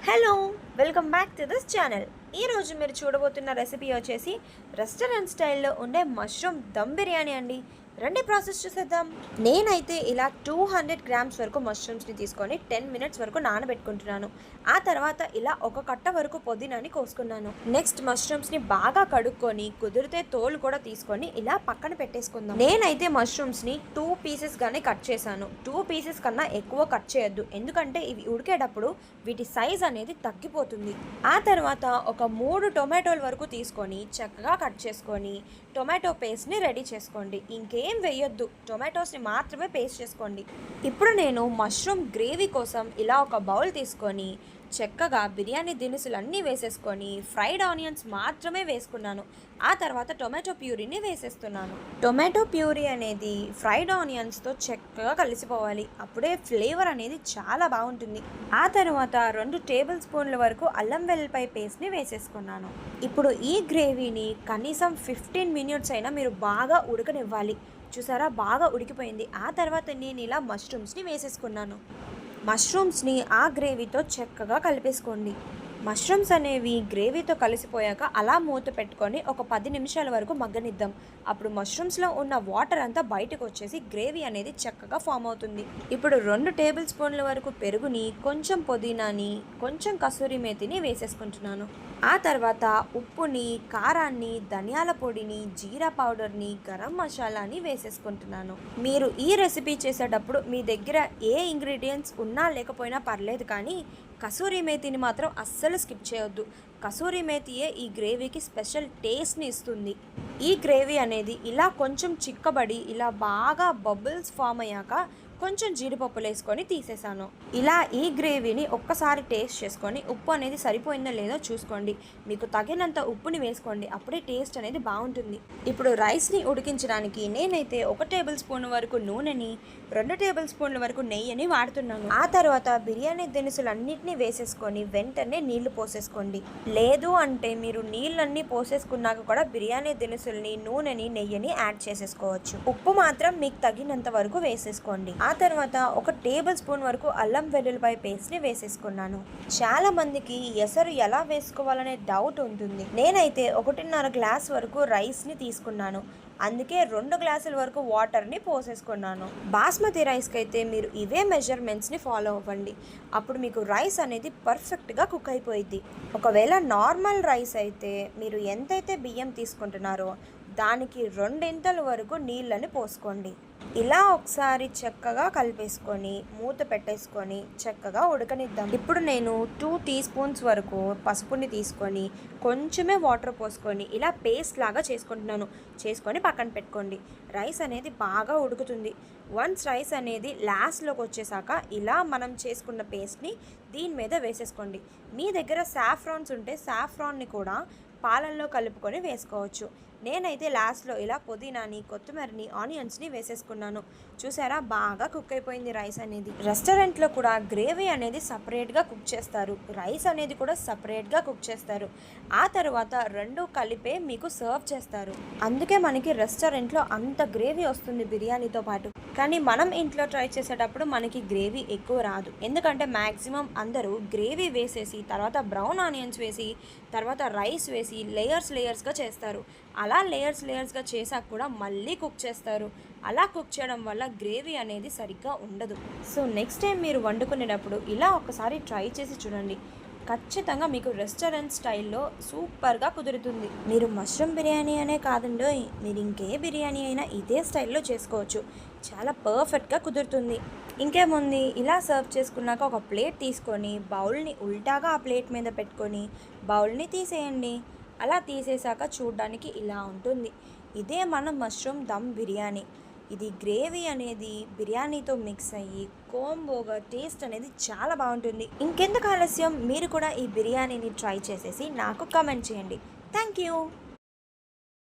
Hello, welcome back to this channel. ఈరోజు మీరు చూడబోతున్న recipe వచ్చేసి రెస్టారెంట్ స్టైల్లో ఉండే మష్రూమ్ దమ్ బిర్యానీ అండి. రండి ప్రాసెస్ చూసేద్దాం. నేనైతే ఇలా 200 గ్రామ్స్ వరకు మష్రూమ్స్ని తీసుకొని 10 మినిట్స్ వరకు నానబెట్టుకుంటున్నాను. ఆ తర్వాత ఇలా ఒక కట్ట వరకు పుదీనాని కోసుకున్నాను. నెక్స్ట్ మష్రూమ్స్ని బాగా కడుక్కొని కుదిరితే తోలు కూడా తీసుకొని ఇలా పక్కన పెట్టేసుకుందాం. నేనైతే మష్రూమ్స్ని 2 పీసెస్గానే కట్ చేశాను. 2 పీసెస్ కన్నా ఎక్కువ కట్ చేయొద్దు, ఎందుకంటే ఇవి ఉడికేటప్పుడు వీటి సైజ్ అనేది తగ్గిపోతుంది. ఆ తర్వాత ఒక 3 టొమాటోల వరకు తీసుకొని చక్కగా కట్ చేసుకొని టొమాటో పేస్ట్ని రెడీ చేసుకోండి. ఇంకేం వేయొద్దు, టొమాటోస్ని మాత్రమే పేస్ట్ చేసుకోండి. ఇప్పుడు నేను మష్రూమ్ గ్రేవీ కోసం ఇలా ఒక బౌల్ తీసుకొని చక్కగా బిర్యానీ దినుసులన్నీ వేసేసుకొని ఫ్రైడ్ ఆనియన్స్ మాత్రమే వేసుకున్నాను. ఆ తర్వాత టొమాటో ప్యూరీని వేసేస్తున్నాను. టొమాటో ప్యూరీ అనేది ఫ్రైడ్ ఆనియన్స్తో చక్కగా కలిసిపోవాలి, అప్పుడే ఫ్లేవర్ అనేది చాలా బాగుంటుంది. ఆ తర్వాత 2 టేబుల్ స్పూన్ల వరకు అల్లం వెల్లిపాయ పేస్ట్ని వేసేసుకున్నాను. ఇప్పుడు ఈ గ్రేవీని కనీసం 15 మినిట్స్ అయినా మీరు బాగా ఉడకనివ్వాలి. చూసారా, బాగా ఉడికిపోయింది. ఆ తర్వాత నేను ఇలా మష్రూమ్స్ని వేసేసుకున్నాను. మష్రూమ్స్ని ఆ గ్రేవీతో చక్కగా కలిపేసుకోండి. మష్రూమ్స్ అనేవి గ్రేవీతో కలిసిపోయాక అలా మూత పెట్టుకొని ఒక 10 నిమిషాల వరకు మగ్గనిద్దాం. అప్పుడు మష్రూమ్స్లో ఉన్న వాటర్ అంతా బయటకు వచ్చేసి గ్రేవీ అనేది చక్కగా ఫామ్ అవుతుంది. ఇప్పుడు 2 టేబుల్ స్పూన్ల వరకు పెరుగుని, కొంచెం పుదీనాని, కొంచెం కసూరి మేతిని వేసేసుకుంటున్నాను. ఆ తర్వాత ఉప్పుని, కారాన్ని, ధనియాల పొడిని, జీరా పౌడర్ని, గరం మసాలాని వేసేసుకుంటున్నాను. మీరు ఈ రెసిపీ చేసేటప్పుడు మీ దగ్గర ఏ ఇంగ్రీడియంట్స్ ఉన్నా లేకపోయినా పర్లేదు, కానీ కసూరి మేతిని మాత్రం అస్సలు స్కిప్ చేయొద్దు. కసూరి మేతియే ఈ గ్రేవీకి స్పెషల్ టేస్ట్ని ఇస్తుంది. ఈ గ్రేవీ అనేది ఇలా కొంచెం చిక్కబడి ఇలా బాగా బబుల్స్ ఫామ్ అయ్యాక కొంచెం జీడిపప్పులు వేసుకొని తీసేసాను. ఇలా ఈ గ్రేవీని ఒక్కసారి టేస్ట్ చేసుకొని ఉప్పు అనేది సరిపోయిందో లేదో చూసుకోండి. మీకు తగినంత ఉప్పుని వేసుకోండి, అప్పుడే టేస్ట్ అనేది బాగుంటుంది. ఇప్పుడు రైస్ని ఉడికించడానికి నేనైతే 1 టేబుల్ స్పూన్ వరకు నూనెని, 2 టేబుల్ స్పూన్ల వరకు నెయ్యిని వాడుతున్నాను. ఆ తర్వాత బిర్యానీ దినుసులన్నింటినీ వేసేసుకొని వెంటనే నీళ్లు పోసేసుకోండి. లేదు అంటే మీరు నీళ్ళన్నీ పోసేసుకున్నాక కూడా బిర్యానీ దినుసుల్ని, నూనెని, నెయ్యిని యాడ్ చేసేసుకోవచ్చు. ఉప్పు మాత్రం మీకు తగినంత వరకు వేసేసుకోండి. ఆ తర్వాత 1 టేబుల్ స్పూన్ వరకు అల్లం వెల్లుల్లిపాయ పేస్ట్ని వేసేసుకున్నాను. చాలా మందికి ఎసరు ఎలా వేసుకోవాలనే డౌట్ ఉంటుంది. నేనైతే 1.5 గ్లాస్ వరకు రైస్ని తీసుకున్నాను, అందుకే 2 గ్లాసుల వరకు వాటర్ని పోసేసుకున్నాను. బాస్మతి రైస్కి అయితే మీరు ఇవే మెజర్మెంట్స్ని ఫాలో అవ్వండి, అప్పుడు మీకు రైస్ అనేది పర్ఫెక్ట్గా కుక్ అయిపోయింది. ఒకవేళ నార్మల్ రైస్ అయితే మీరు ఎంతైతే బియ్యం తీసుకుంటున్నారో దానికి 2 వరకు నీళ్ళని పోసుకోండి. ఇలా ఒకసారి చక్కగా కలిపేసుకొని మూత పెట్టేసుకొని చక్కగా ఉడకనిద్దాం. ఇప్పుడు నేను 2 టీ స్పూన్స్ వరకు పసుపుని తీసుకొని కొంచెమే వాటర్ పోసుకొని ఇలా పేస్ట్ లాగా చేసుకొని పక్కన పెట్టుకోండి. రైస్ అనేది బాగా ఉడుకుతుంది. వన్స్ రైస్ అనేది లాస్ట్లోకి వచ్చేసాక ఇలా మనం చేసుకున్న పేస్ట్ని దీని మీద వేసేసుకోండి. మీ దగ్గర సాఫ్రాన్స్ ఉంటే సాఫ్రాన్ని కూడా పాలల్లో కలుపుకొని వేసుకోవచ్చు. నేనైతే లాస్ట్లో ఇలా పుదీనాని, కొత్తిమీరని, ఆనియన్స్ని వేసేసుకున్నాను. చూసారా, బాగా కుక్ అయిపోయింది రైస్ అనేది. రెస్టారెంట్లో కూడా గ్రేవీ అనేది సపరేట్గా కుక్ చేస్తారు, రైస్ అనేది కూడా సపరేట్గా కుక్ చేస్తారు. ఆ తర్వాత 2 కలిపే మీకు సర్వ్ చేస్తారు. అందుకే మనకి రెస్టారెంట్లో అంత గ్రేవీ వస్తుంది బిర్యానీతో పాటు. కానీ మనం ఇంట్లో ట్రై చేసేటప్పుడు మనకి గ్రేవీ ఎక్కువ రాదు, ఎందుకంటే మ్యాక్సిమం అందరూ గ్రేవీ వేసేసి తర్వాత బ్రౌన్ ఆనియన్స్ వేసి తర్వాత రైస్ వేసి లేయర్స్గా చేస్తారు. అలా లేయర్స్గా చేసాక కూడా మళ్ళీ కుక్ చేస్తారు. అలా కుక్ చేయడం వల్ల గ్రేవీ అనేది సరిగ్గా ఉండదు. సో నెక్స్ట్ టైం మీరు వండుకునేటప్పుడు ఇలా ఒకసారి ట్రై చేసి చూడండి, ఖచ్చితంగా మీకు రెస్టారెంట్ స్టైల్లో సూపర్గా కుదురుతుంది. మీరు మష్రూమ్ బిర్యానీ అనే కాదండో, మీరు ఇంకే బిర్యానీ అయినా ఇదే స్టైల్లో చేసుకోవచ్చు, చాలా పర్ఫెక్ట్గా కుదురుతుంది. ఇంకేముంది, ఇలా సర్వ్ చేసుకున్నాక ఒక ప్లేట్ తీసుకొని బౌల్ని ఉల్టాగా ఆ ప్లేట్ మీద పెట్టుకొని బౌల్ని తీసేయండి. అలా తీసేసాక చూడడానికి ఇలా ఉంటుంది. ఇదే మన మష్రూమ్ దమ్ బిర్యానీ. ఇది గ్రేవీ అనేది బిర్యానీతో మిక్స్ అయ్యి కోంబోగా టేస్ట్ అనేది చాలా బాగుంటుంది. ఇంకెందుకు ఆలస్యం, మీరు కూడా ఈ బిర్యానీని ట్రై చేసేసి నాకు కామెంట్ చేయండి. Thank you.